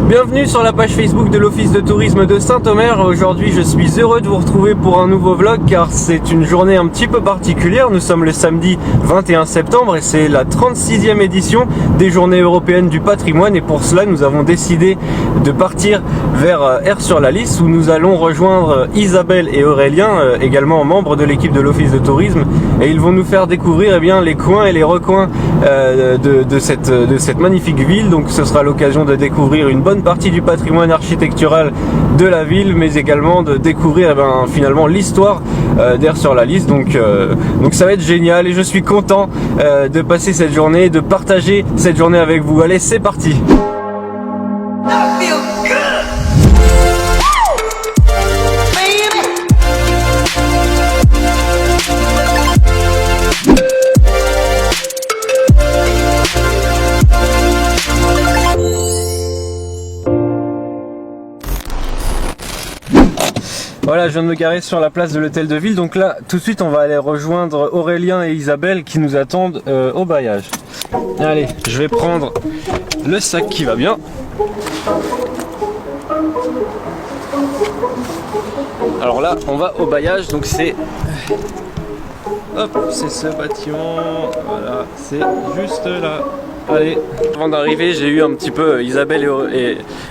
Bienvenue sur la page Facebook de l'Office de tourisme de Saint-Omer. Aujourd'hui je suis heureux de vous retrouver pour un nouveau vlog car c'est une journée un petit peu particulière. Nous sommes le samedi 21 septembre et c'est la 36e édition des Journées Européennes du Patrimoine, et pour cela nous avons décidé de partir vers Aire-sur-la-Lys où nous allons rejoindre Isabelle et Aurélien, également membres de l'équipe de l'Office de tourisme, et ils vont nous faire découvrir les coins et les recoins de cette magnifique ville. Donc ce sera l'occasion de découvrir une bonne partie du patrimoine architectural de la ville, mais également de découvrir finalement l'histoire d'Aire-sur-la-Lys. Donc ça va être génial et je suis content de passer cette journée, de partager cette journée avec vous. Allez, c'est parti! Voilà, je viens de me garer sur la place de l'hôtel de ville. Donc là, tout de suite, on va aller rejoindre Aurélien et Isabelle qui nous attendent au bailliage. Allez, je vais prendre le sac qui va bien. Alors là, on va au bailliage, donc c'est... Hop, c'est ce bâtiment, voilà, c'est juste là. Allez, avant d'arriver, j'ai eu un petit peu Isabelle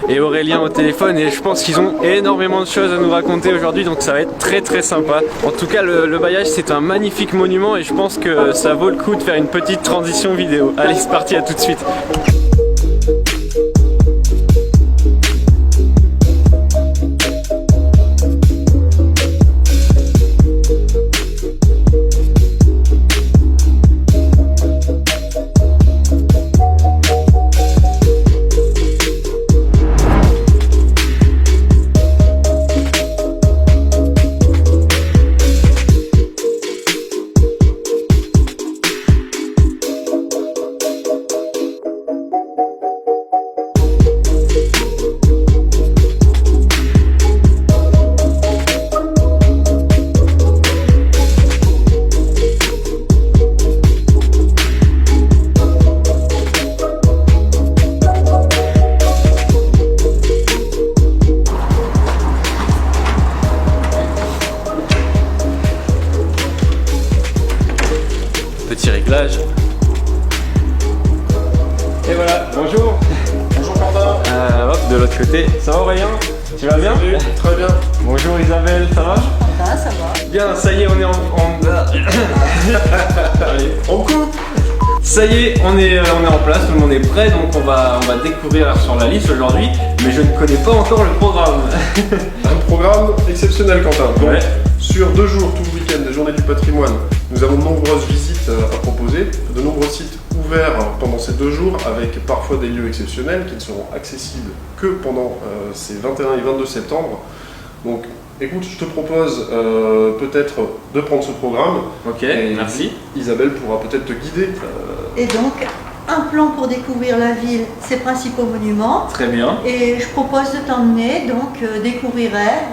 et Aurélien au téléphone et je pense qu'ils ont énormément de choses à nous raconter aujourd'hui, donc ça va être très sympa. En tout cas, le bailliage, c'est un magnifique monument et je pense que ça vaut le coup de faire une petite transition vidéo. Allez, c'est parti, à tout de suite. Petit réglage. Et voilà, bonjour. Bonjour Quentin. Hop, de l'autre côté. Ça va Aurélien? Tu vas bien? Salut, très bien. Bonjour Isabelle, ça va? Ça va. Bien, ça y est, on est Allez, On coupe. ça y est, on est en place, tout le monde est prêt, donc on va découvrir Aire-sur-la-Lys aujourd'hui, mais je ne connais pas encore le programme. Un programme exceptionnel Quentin. Donc, Ouais. sur 2 jours, tout le week-end des Journées du Patrimoine, nous avons de nombreuses visites à proposer, de nombreux sites ouverts pendant ces 2 jours, avec parfois des lieux exceptionnels qui ne seront accessibles que pendant ces 21 et 22 septembre. Donc écoute, je te propose peut-être de prendre ce programme. Ok, Et merci. Isabelle pourra peut-être te guider. Et donc, un plan pour découvrir la ville, ses principaux monuments. Très bien. Et je propose de t'emmener donc découvrir Aire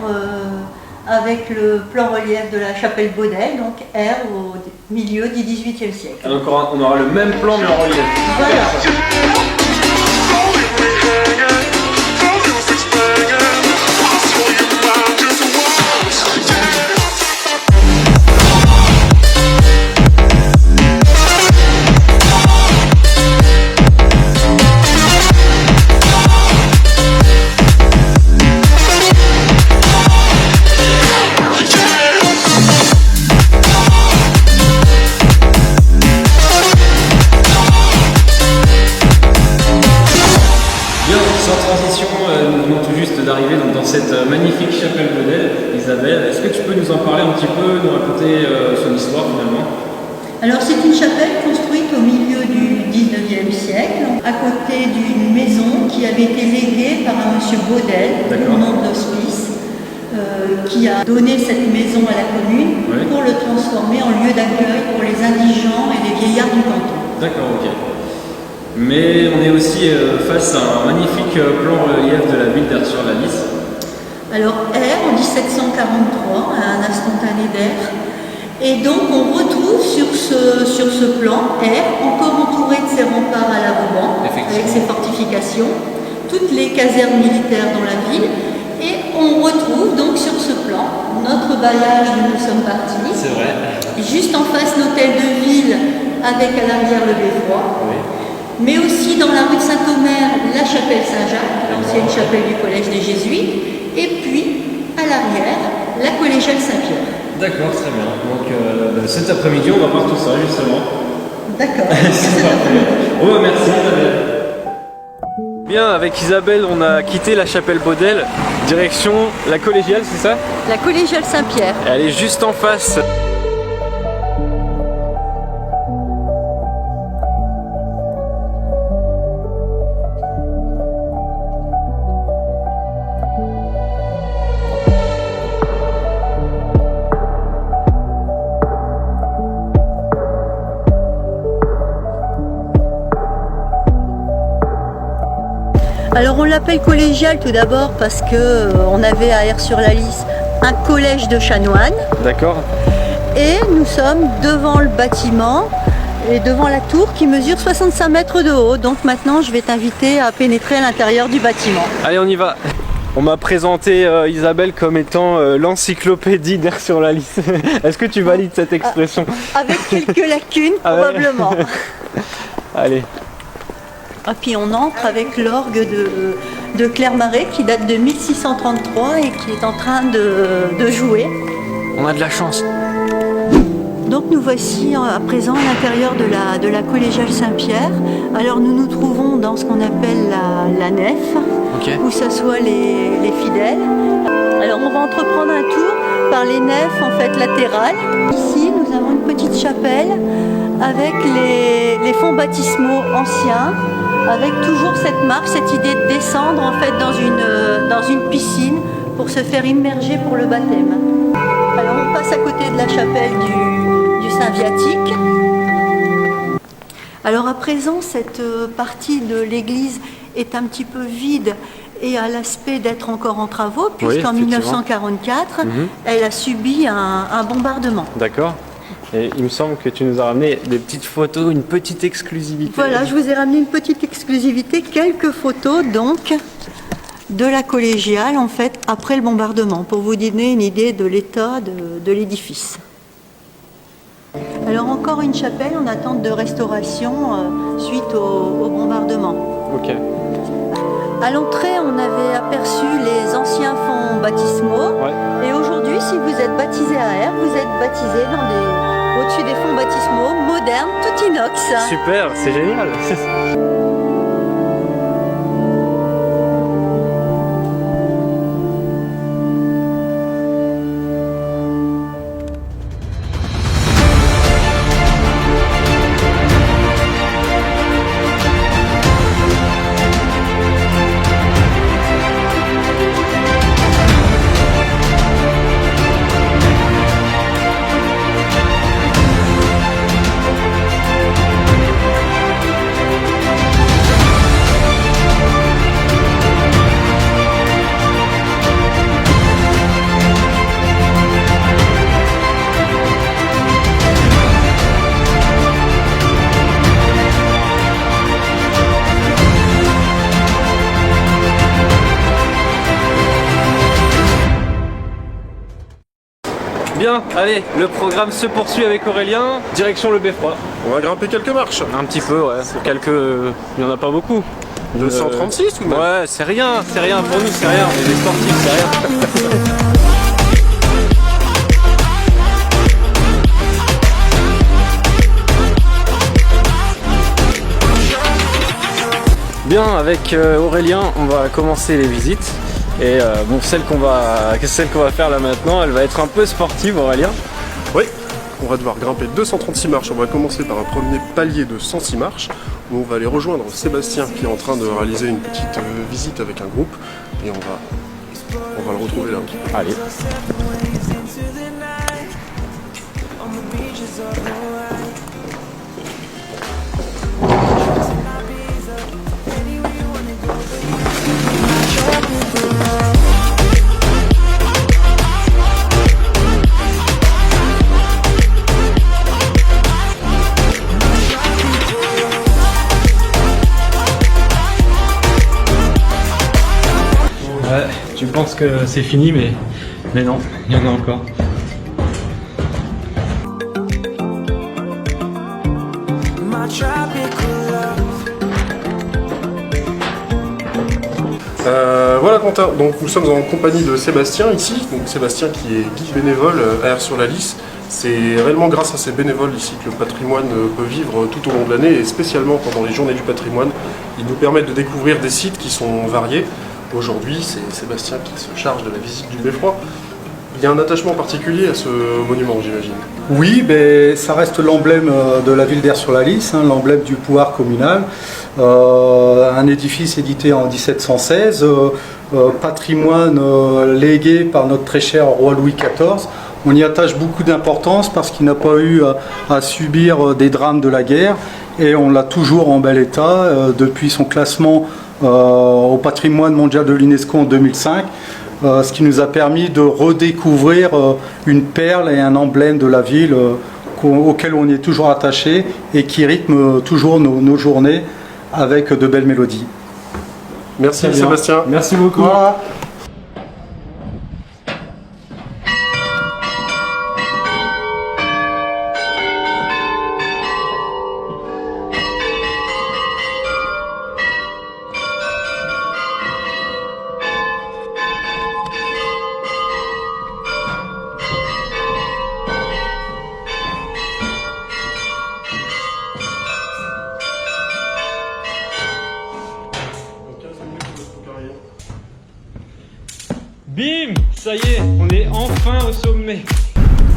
avec le plan relief de la chapelle Baudel, donc Aire au milieu du XVIIIe siècle. Encore on aura le même plan mais en relief. Voilà. D'arriver dans cette magnifique chapelle Baudel. Isabelle, est-ce que tu peux nous en parler un petit peu, nous raconter son histoire finalement? Alors c'est une chapelle construite au milieu du XIXe siècle, à côté d'une maison qui avait été léguée par un monsieur Baudel, au nom de l'hospice, qui a donné cette maison à la commune pour le transformer en lieu d'accueil pour les indigents et les vieillards du canton. D'accord, ok. Mais on est aussi face à un magnifique plan relief de la ville d'Aire-sur-la-Lys. Alors Aire en 1743, un instantané d'Aire. Et donc on retrouve sur ce plan Aire encore entouré de ses remparts à l'avant, avec ses fortifications, toutes les casernes militaires dans la ville. Et on retrouve donc sur ce plan notre bailliage où nous sommes partis. C'est vrai. Juste en face l'hôtel de ville avec à l'arrière le beffroi. Oui. Mais aussi dans la rue de Saint-Omer, la chapelle Saint-Jacques, l'ancienne chapelle du collège des Jésuites. Et puis à l'arrière, la collégiale Saint-Pierre. D'accord, très bien. Donc cet après-midi, on va voir tout ça justement. D'accord. C'est parfait. Bon, bah, merci Isabelle. Bien, avec Isabelle, on a quitté la chapelle Baudel, direction la collégiale, c'est ça? La collégiale Saint-Pierre. Elle est juste en face. Alors on l'appelle collégiale tout d'abord parce que on avait à Aires-sur-la-Lys un collège de chanoines D'accord. et nous sommes devant le bâtiment et devant la tour qui mesure 65 mètres de haut. Donc maintenant je vais t'inviter à pénétrer à l'intérieur du bâtiment. Allez, on y va. On m'a présenté Isabelle comme étant l'encyclopédie d'Aires-sur-la-Lys. Est-ce que tu valides cette expression? Avec quelques lacunes Ah ouais. probablement. Allez. Et puis on entre avec l'orgue de Claire Marais qui date de 1633 et qui est en train de jouer. On a de la chance. Donc nous voici à présent à l'intérieur de la collégiale Saint-Pierre. Alors nous nous trouvons dans ce qu'on appelle la nef, où s'assoient les fidèles. Alors on va entreprendre un tour par les nefs en fait latérales. Ici nous avons une petite chapelle avec les fonds baptismaux anciens, avec toujours cette marche, cette idée de descendre en fait dans une piscine pour se faire immerger pour le baptême. Alors on passe à côté de la chapelle du Saint-Viatique. Alors à présent cette partie de l'église est un petit peu vide et a l'aspect d'être encore en travaux puisqu'en 1944 elle a subi un bombardement. D'accord. Et il me semble que tu nous as ramené des petites photos, une petite exclusivité. Voilà, je vous ai ramené une petite exclusivité, quelques photos donc de la collégiale en fait après le bombardement, pour vous donner une idée de l'état de l'édifice. Alors encore une chapelle en attente de restauration suite au bombardement. Ok. À l'entrée, on avait aperçu les anciens fonts baptismaux. Ouais. Et aujourd'hui, si vous êtes baptisé à Aires, vous êtes baptisé au-dessus des fonts baptismaux modernes, tout inox. Super, c'est génial. Bien, allez, le programme se poursuit avec Aurélien, direction le Beffroi. On va grimper quelques marches. Un petit peu, ouais, quelques... il n'y en a pas beaucoup. 236 ou même? Ouais, c'est rien pour nous, c'est rien, on est des sportifs, c'est rien. Bien, avec Aurélien, on va commencer les visites. Et bon, celle qu'on va faire là maintenant, elle va être un peu sportive, Aurélien. Oui, on va devoir grimper 236 marches. On va commencer par un premier palier de 106 marches où on va aller rejoindre Sébastien qui est en train de réaliser une petite visite avec un groupe et on va le retrouver là. Allez. Ouais, tu penses que c'est fini, mais non, il y en a encore. Voilà Quentin, donc nous sommes en compagnie de Sébastien ici, donc Sébastien qui est guide bénévole à Aire sur la Lys. C'est réellement grâce à ces bénévoles ici que le patrimoine peut vivre tout au long de l'année et spécialement pendant les journées du patrimoine. Ils nous permettent de découvrir des sites qui sont variés. Aujourd'hui, c'est Sébastien qui se charge de la visite du Beffroi. Il y a un attachement particulier à ce monument, j'imagine. Oui, ben, ça reste l'emblème de la ville d'Aire sur la Lys, hein, l'emblème du pouvoir communal. Un édifice édité en 1716, patrimoine légué par notre très cher roi Louis XIV. On y attache beaucoup d'importance parce qu'il n'a pas eu à subir des drames de la guerre et on l'a toujours en bel état depuis son classement au patrimoine mondial de l'UNESCO en 2005. Ce qui nous a permis de redécouvrir une perle et un emblème de la ville auquel on est toujours attaché et qui rythme toujours nos journées avec de belles mélodies. Merci Sébastien. Merci beaucoup. Voilà. Bim! Ça y est, on est enfin au sommet.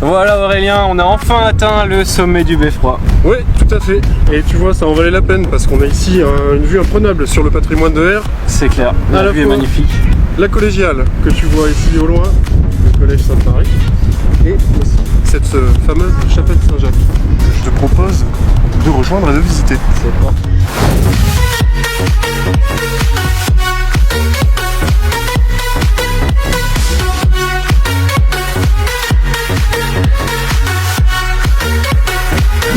Voilà Aurélien, on a enfin atteint le sommet du Beffroi. Oui, tout à fait. Et tu vois, ça en valait la peine parce qu'on a ici une vue imprenable sur le patrimoine de Aire. C'est clair, la vue est magnifique. La collégiale que tu vois ici au loin, le collège Sainte-Marie, et aussi cette fameuse chapelle Saint-Jacques que je te propose de rejoindre et de visiter. C'est bon.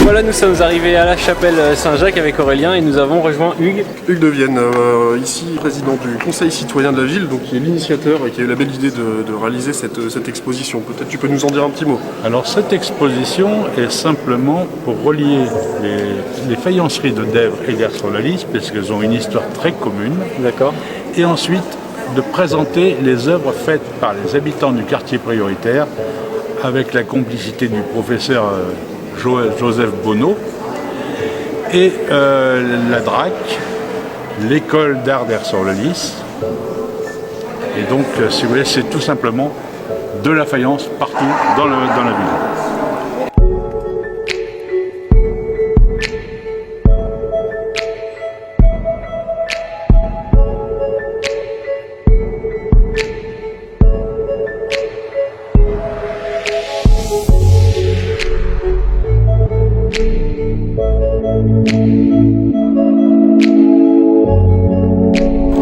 Voilà, nous sommes arrivés à la chapelle Saint-Jacques avec Aurélien et nous avons rejoint Hugues. Hugues de Vienne, ici président du conseil citoyen de la ville, donc qui est l'initiateur et qui a eu la belle idée de réaliser cette exposition. Peut-être tu peux nous en dire un petit mot. Alors cette exposition est simplement pour relier les faïenceries de Dèvres et d'Aire sur la Lys, parce qu'elles ont une histoire très commune. D'accord. Et ensuite de présenter les œuvres faites par les habitants du quartier prioritaire avec la complicité du professeur Joseph Bonneau et la DRAC, l'école d'art d'Aire sur la Lys. Et donc, si vous voulez, c'est tout simplement de la faïence partout dans la ville.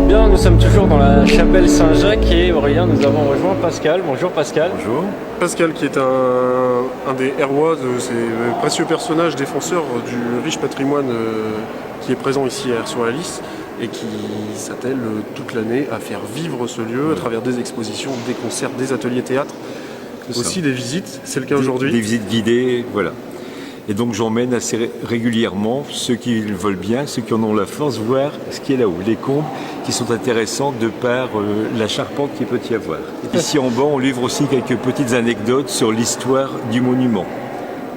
Bien, nous sommes toujours dans la chapelle Saint-Jacques et Aurélien, nous avons rejoint Pascal. Bonjour Pascal. Bonjour. Pascal qui est un des Herrois, c'est le précieux personnage défenseur du riche patrimoine qui est présent ici à Aire sur la Lys et qui s'attelle toute l'année à faire vivre ce lieu à travers des expositions, des concerts, des ateliers théâtre, aussi des visites. C'est le cas aujourd'hui. Des visites guidées, voilà. Et donc j'emmène assez régulièrement ceux qui le veulent bien, ceux qui en ont la force, voir ce qui est là-haut, les combles qui sont intéressants de par la charpente qu'il peut y avoir. Ici en bas, on livre aussi quelques petites anecdotes sur l'histoire du monument,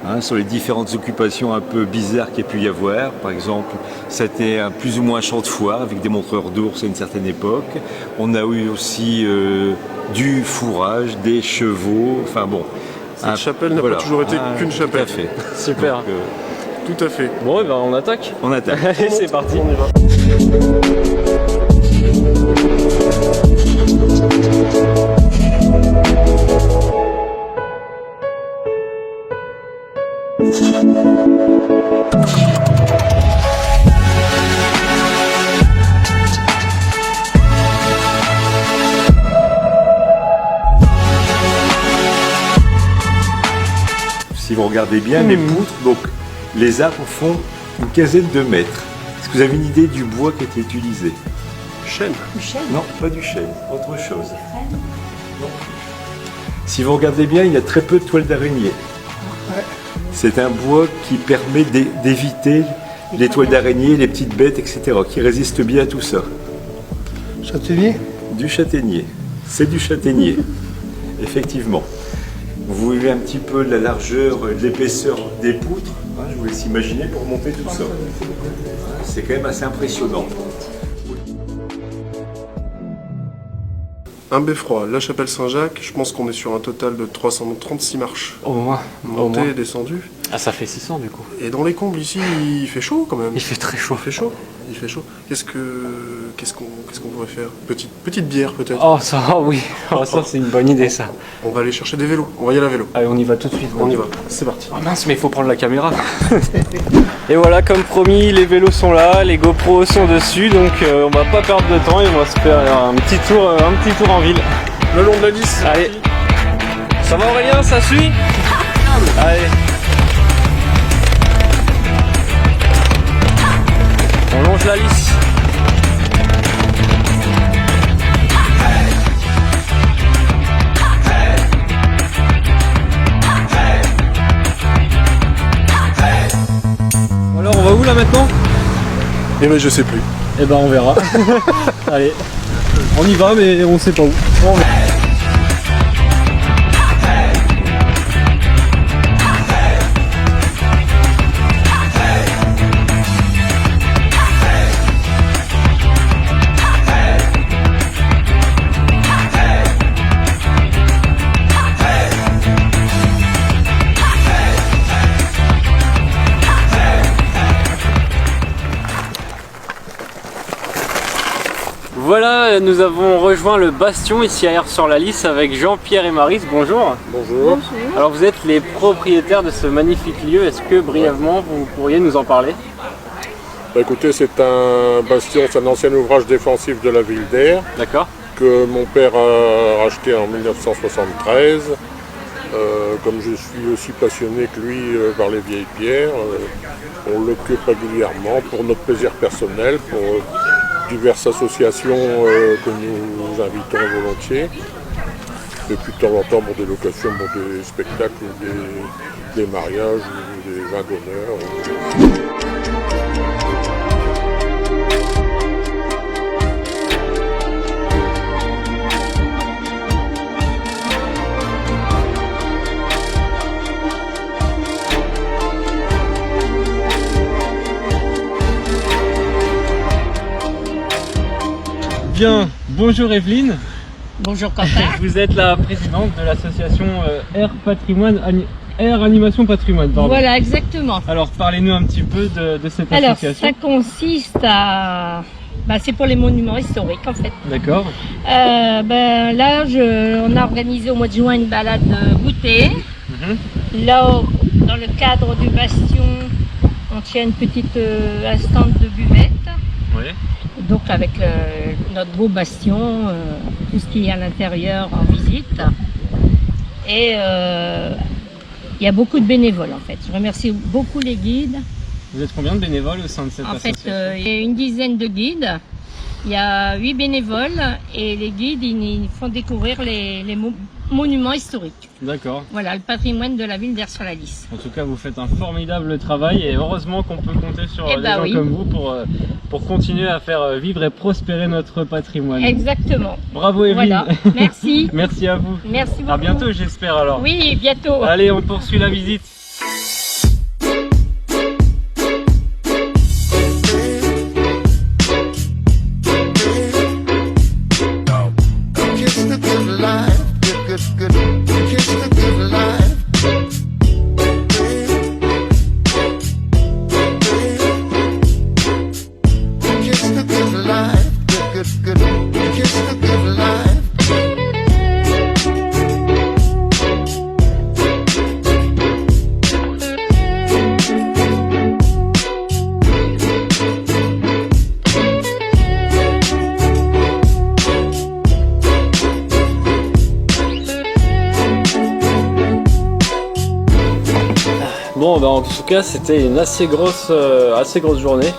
hein, sur les différentes occupations un peu bizarres qu'il y a pu y avoir. Par exemple, c'était plus ou moins un champ de foire avec des montreurs d'ours à une certaine époque. On a eu aussi du fourrage, des chevaux, enfin bon. Cette chapelle n'a pas toujours été qu'une chapelle. Tout à fait. Super. Donc, tout à fait. Bon, et ben on attaque. on attaque. Allez, c'est parti. On y va. Si vous regardez bien les poutres, donc les arbres font une quinzaine de mètres. Est-ce que vous avez une idée du bois qui a été utilisé? chêne. Du chêne. Non, pas du chêne, autre chose. Non. Si vous regardez bien, il y a très peu de toiles d'araignée. C'est un bois qui permet d'éviter les toiles d'araignée, les petites bêtes, etc., qui résistent bien à tout ça. Châtaignier? Du châtaignier. C'est du châtaignier, effectivement. Vous voyez un petit peu la largeur, l'épaisseur des poutres. Hein, je vous laisse imaginer pour monter tout ça. C'est quand même assez impressionnant. Un beffroi, la chapelle Saint-Jacques, je pense qu'on est sur un total de 336 marches. Au moins. Montées et descendues. Ah, ça fait 600 du coup. Et dans les combles ici, il fait chaud quand même. Il fait très chaud. Il fait chaud. Il fait chaud. Qu'est-ce qu'on pourrait faire? Petite bière peut-être. Oh, ça, oui. Oh, ça, c'est une bonne idée, ça. On va aller chercher des vélos. On va y aller à vélo. Allez, on y va tout de suite. On y va. C'est parti. Oh mince, mais il faut prendre la caméra. Et voilà, comme promis, les vélos sont là, les GoPros sont dessus, donc on va pas perdre de temps et on va se faire un petit tour en ville. Le long de la lisse. Allez. Ça va Aurélien, ça suit? Allez. On longe la lisse. Alors on va où là maintenant? Eh ben je sais plus. Eh ben on verra. Allez. On y va mais on sait pas où. Voilà, nous avons rejoint le Bastion ici à Aire-sur-la-Lys avec Jean-Pierre et Maryse. Bonjour. Bonjour. Alors vous êtes les propriétaires de ce magnifique lieu. Est-ce que brièvement vous pourriez nous en parler? Bah écoutez, c'est un bastion, c'est un ancien ouvrage défensif de la ville d'Aire D'accord. que mon père a racheté en 1973. Comme je suis aussi passionné que lui par les vieilles pierres, on l'occupe régulièrement pour notre plaisir personnel, pour diverses associations que nous invitons volontiers. Et puis de temps en temps pour des locations, pour des spectacles, des mariages ou des vins d'honneur. Bien, bonjour Evelyne. Bonjour Quentin. Vous êtes la présidente de l'association Aire Animation Patrimoine. Pardon. Voilà, exactement. Alors parlez-nous un petit peu de cette Alors, association. ça consiste à... c'est pour les monuments historiques en fait. D'accord. Là, on a organisé au mois de juin une balade goûter. Là, dans le cadre du Bastion, on tient une petite instant de buvette. Oui. Donc avec notre beau bastion, tout ce qu'il y a à l'intérieur en visite. Et il y a beaucoup de bénévoles en fait. Je remercie beaucoup les guides. Vous êtes combien de bénévoles au sein de cette En association? fait, il y a une dizaine de guides. Il y a 8 bénévoles et les guides ils font découvrir les monuments historiques. D'accord. Voilà, le patrimoine de la ville d'Aire-sur-la-Lys. En tout cas, vous faites un formidable travail et heureusement qu'on peut compter sur des gens oui. comme vous pour continuer à faire vivre et prospérer notre patrimoine. Exactement. Bravo Evelyne. Voilà, merci. Merci à vous. Merci beaucoup. À bientôt j'espère alors. Oui, bientôt. Allez, on poursuit la visite. Kiss the good life, good. Kiss the good life. Kiss the good life, good. Kiss the good life. Bon, en tout cas, c'était une assez grosse journée.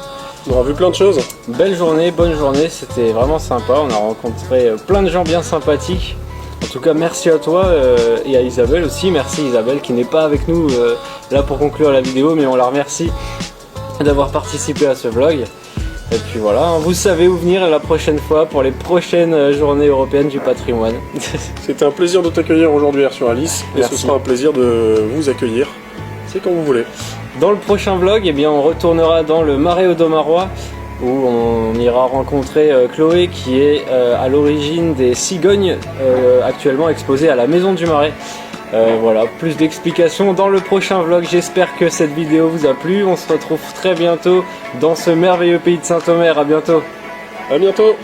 On aura vu plein de choses. Belle journée, bonne journée, c'était vraiment sympa. On a rencontré plein de gens bien sympathiques. En tout cas, merci à toi et à Isabelle aussi. Merci Isabelle qui n'est pas avec nous là pour conclure la vidéo, mais on la remercie d'avoir participé à ce vlog. Et puis voilà, vous savez où venir la prochaine fois pour les prochaines journées européennes du patrimoine. C'était un plaisir de t'accueillir aujourd'hui sur Alice. Et Merci. ce sera un plaisir de vous accueillir. C'est quand vous voulez. Dans le prochain vlog, eh bien, on retournera dans le Marais Audomarois où on ira rencontrer Chloé qui est à l'origine des cigognes actuellement exposées à la Maison du Marais. Voilà, plus d'explications dans le prochain vlog. J'espère que cette vidéo vous a plu. On se retrouve très bientôt dans ce merveilleux pays de Saint-Omer. À bientôt. À bientôt.